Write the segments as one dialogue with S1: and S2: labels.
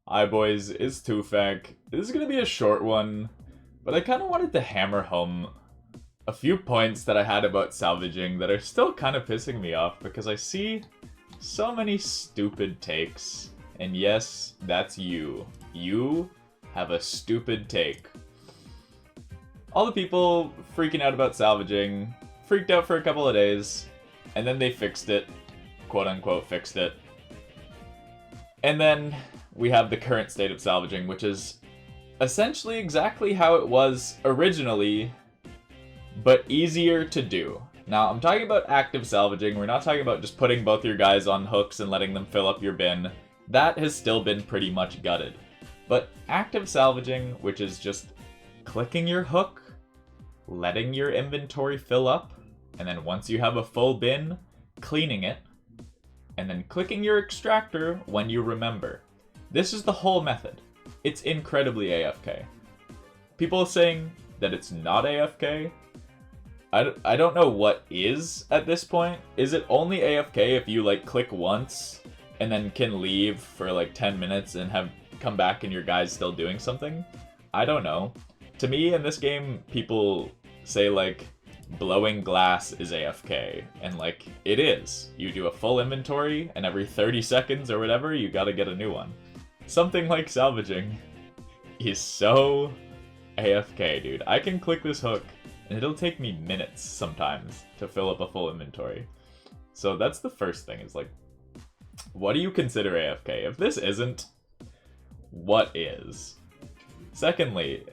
S1: Hi boys, it's Tufek. This is gonna be a short one, but I kind of wanted to hammer home a few points that I had about salvaging that are still kind of pissing me off because I see so many stupid takes. And yes, that's you. You have a stupid take. All the people freaking out about salvaging freaked out for a couple of days, and then they fixed it. Quote unquote fixed it. And then we have the current state of salvaging, which is essentially exactly how it was originally, but easier to do. Now, I'm talking about active salvaging. We're not talking about just putting both your guys on hooks and letting them fill up your bin. That has still been pretty much gutted. But active salvaging, which is just clicking your hook, letting your inventory fill up, and then once you have a full bin, cleaning it, and then clicking your extractor when you remember. This is the whole method. It's incredibly AFK. People saying that it's not AFK, I don't know what is at this point. Is it only AFK if you like click once and then can leave for like 10 minutes and have come back and your guy's still doing something? I don't know. To me in this game, people say like blowing glass is AFK, and like it is. You do a full inventory and every 30 seconds or whatever you gotta get a new one. Something like salvaging is so AFK, dude. I can click this hook and it'll take me minutes sometimes to fill up a full inventory. So that's the first thing, is like, what do you consider AFK? If this isn't, what is? Secondly,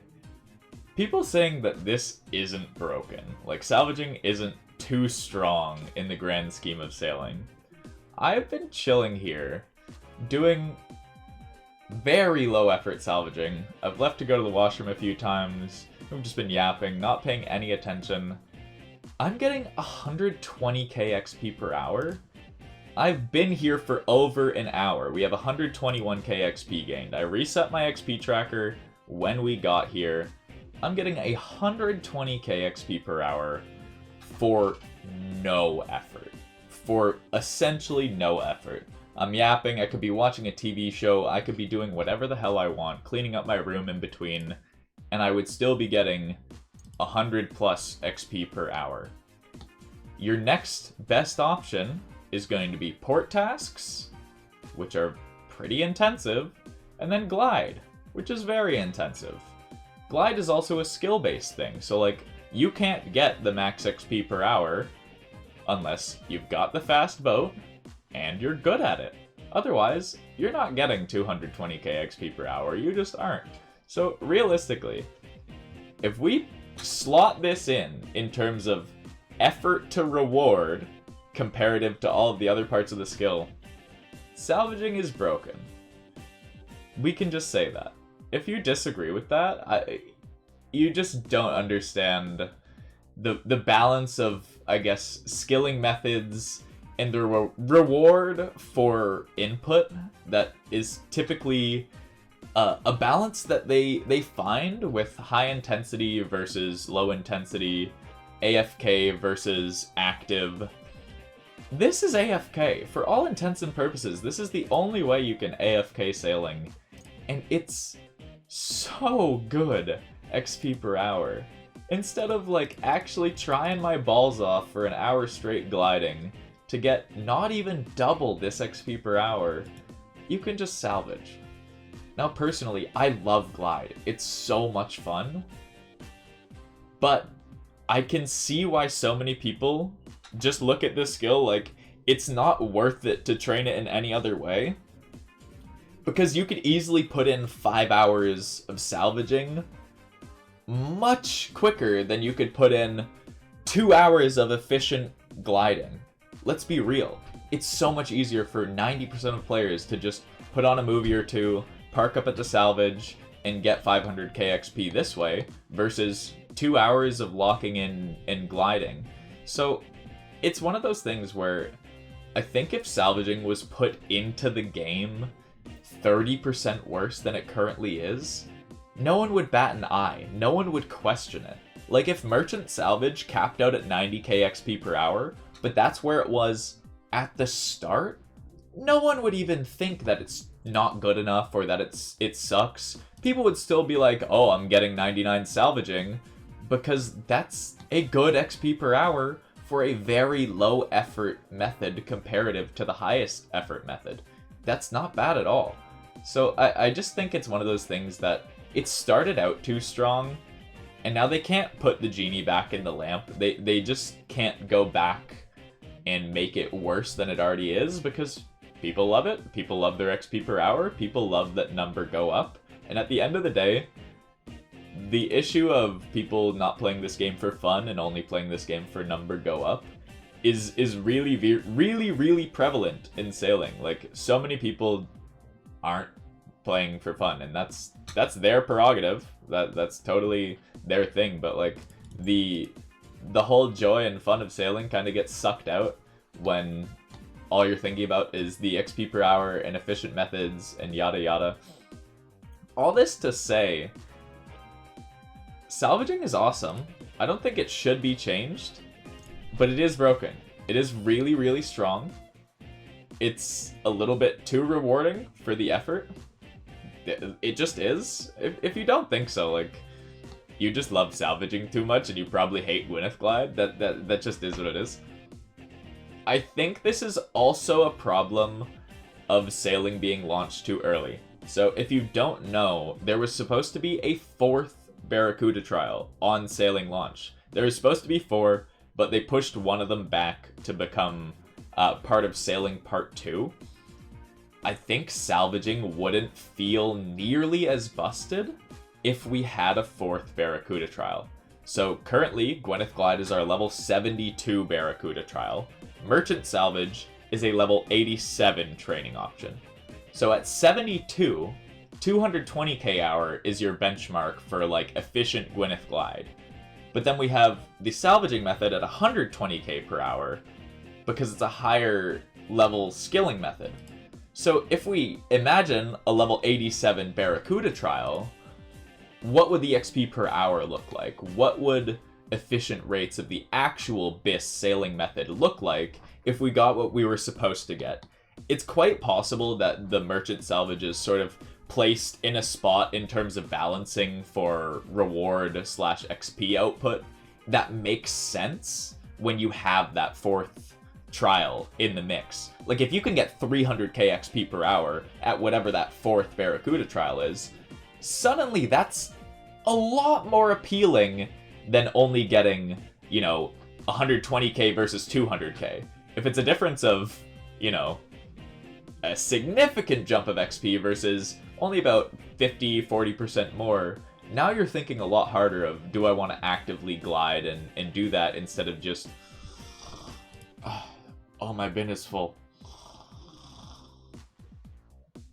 S1: people saying that this isn't broken, like salvaging isn't too strong in the grand scheme of sailing. I've been chilling here, doing very low effort salvaging. I've left to go to the washroom a few times. I've just been yapping, not paying any attention. I'm getting 120k XP per hour. I've been here for over an hour. We have 121k XP gained. I reset my XP tracker when we got here. I'm getting 120k XP per hour for no effort. For essentially no effort. I'm yapping, I could be watching a TV show, I could be doing whatever the hell I want, cleaning up my room in between, and I would still be getting 100 plus XP per hour. Your next best option is going to be port tasks, which are pretty intensive, and then glide, which is very intensive. Glide is also a skill-based thing, so like, you can't get the max XP per hour unless you've got the fast boat and you're good at it. Otherwise, you're not getting 220k XP per hour, you just aren't. So realistically, if we slot this in terms of effort to reward comparative to all of the other parts of the skill, salvaging is broken. We can just say that. If you disagree with that, you just don't understand the balance of, I guess, skilling methods and the reward for input that is typically a balance that they find with high intensity versus low intensity, AFK versus active. This is AFK. For all intents and purposes, this is the only way you can AFK sailing, and it's so good XP per hour. Instead of like actually trying my balls off for an hour straight gliding to get not even double this XP per hour, you can just salvage. Now personally, I love glide. It's so much fun. But I can see why so many people just look at this skill like it's not worth it to train it in any other way. Because you could easily put in 5 hours of salvaging much quicker than you could put in 2 hours of efficient gliding. Let's be real. It's so much easier for 90% of players to just put on a movie or two, park up at the salvage, and get 500k XP this way, versus 2 hours of locking in and gliding. So it's one of those things where I think if salvaging was put into the game 30% worse than it currently is, no one would bat an eye. No one would question it. Like if Merchant Salvage capped out at 90k XP per hour, but that's where it was at the start, no one would even think that it's not good enough or that it sucks, people would still be like, oh, I'm getting 99 salvaging, because that's a good XP per hour for a very low effort method comparative to the highest effort method. That's not bad at all. So I just think it's one of those things that it started out too strong, and now they can't put the genie back in the lamp. They just can't go back and make it worse than it already is, because people love it. People love their XP per hour. People love that number go up. And at the end of the day, the issue of people not playing this game for fun and only playing this game for number go up is really prevalent in sailing. Like, so many people aren't playing for fun, and that's their prerogative. That's totally their thing. But like, the whole joy and fun of sailing kind of gets sucked out when all you're thinking about is the XP per hour and efficient methods and yada yada. All this to say, salvaging is awesome. I don't think it should be changed, but it is broken. It is really strong. It's a little bit too rewarding for the effort. It just is. If you don't think so, like, you just love salvaging too much and you probably hate Gwyneth Glide. That just is what it is. I think this is also a problem of sailing being launched too early. So if you don't know, there was supposed to be a 4th Barracuda trial on sailing launch. There was supposed to be 4, but they pushed one of them back to become part of sailing part 2. I think salvaging wouldn't feel nearly as busted if we had a 4th Barracuda trial. So currently, Gwyneth Glide is our level 72 Barracuda trial. Merchant Salvage is a level 87 training option. So at 72, 220k hour is your benchmark for like efficient Gwyneth Glide. But then we have the salvaging method at 120k per hour because it's a higher level skilling method. So if we imagine a level 87 Barracuda trial, what would the XP per hour look like? What would efficient rates of the actual BIS sailing method look like if we got what we were supposed to get? It's quite possible that the merchant salvage is sort of placed in a spot in terms of balancing for reward / XP output that makes sense when you have that 4th trial in the mix. Like, if you can get 300k XP per hour at whatever that 4th Barracuda trial is, suddenly that's a lot more appealing than only getting, 120k versus 200k. If it's a difference of, a significant jump of XP versus only about 50-40% more, now you're thinking a lot harder of, do I want to actively glide and do that instead of just, oh, my bin is full.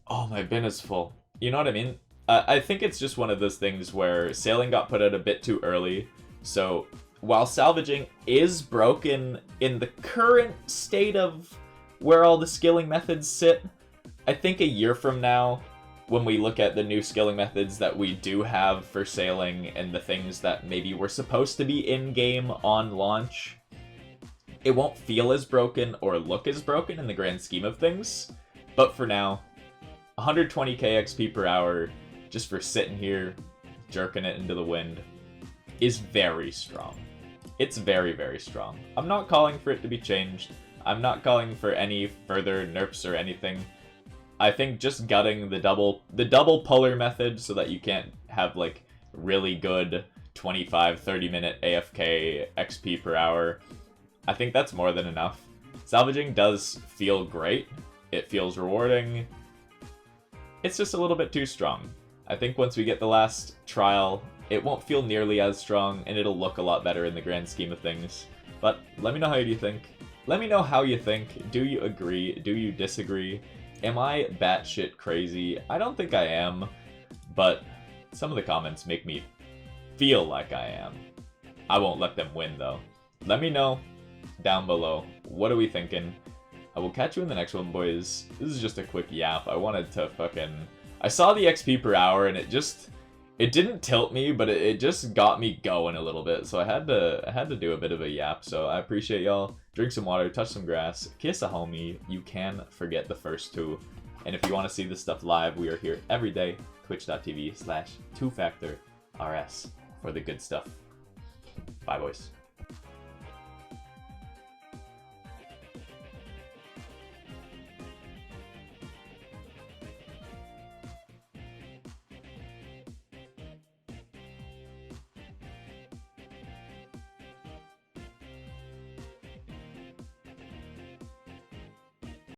S1: Oh, my bin is full. You know what I mean? I think it's just one of those things where sailing got put out a bit too early. So while salvaging is broken in the current state of where all the skilling methods sit, I think a year from now, when we look at the new skilling methods that we do have for sailing and the things that maybe were supposed to be in-game on launch, it won't feel as broken or look as broken in the grand scheme of things. But for now, 120k XP per hour just for sitting here, jerking it into the wind, is very strong. It's very strong. I'm not calling for it to be changed. I'm not calling for any further nerfs or anything. I think just gutting the double puller method so that you can't have like really good 25-30 minute AFK XP per hour, I think that's more than enough. Salvaging does feel great. It feels rewarding. It's just a little bit too strong. I think once we get the last trial, it won't feel nearly as strong, and it'll look a lot better in the grand scheme of things. But let me know how you think. Let me know how you think. Do you agree? Do you disagree? Am I batshit crazy? I don't think I am, but some of the comments make me feel like I am. I won't let them win, though. Let me know down below. What are we thinking? I will catch you in the next one, boys. This is just a quick yap. I wanted to I saw the XP per hour, and it didn't tilt me, but it just got me going a little bit. So I had to do a bit of a yap. So I appreciate y'all. Drink some water, touch some grass, kiss a homie. You can forget the first two. And if you want to see this stuff live, we are here every day, twitch.tv/2factorrs for the good stuff. Bye, boys.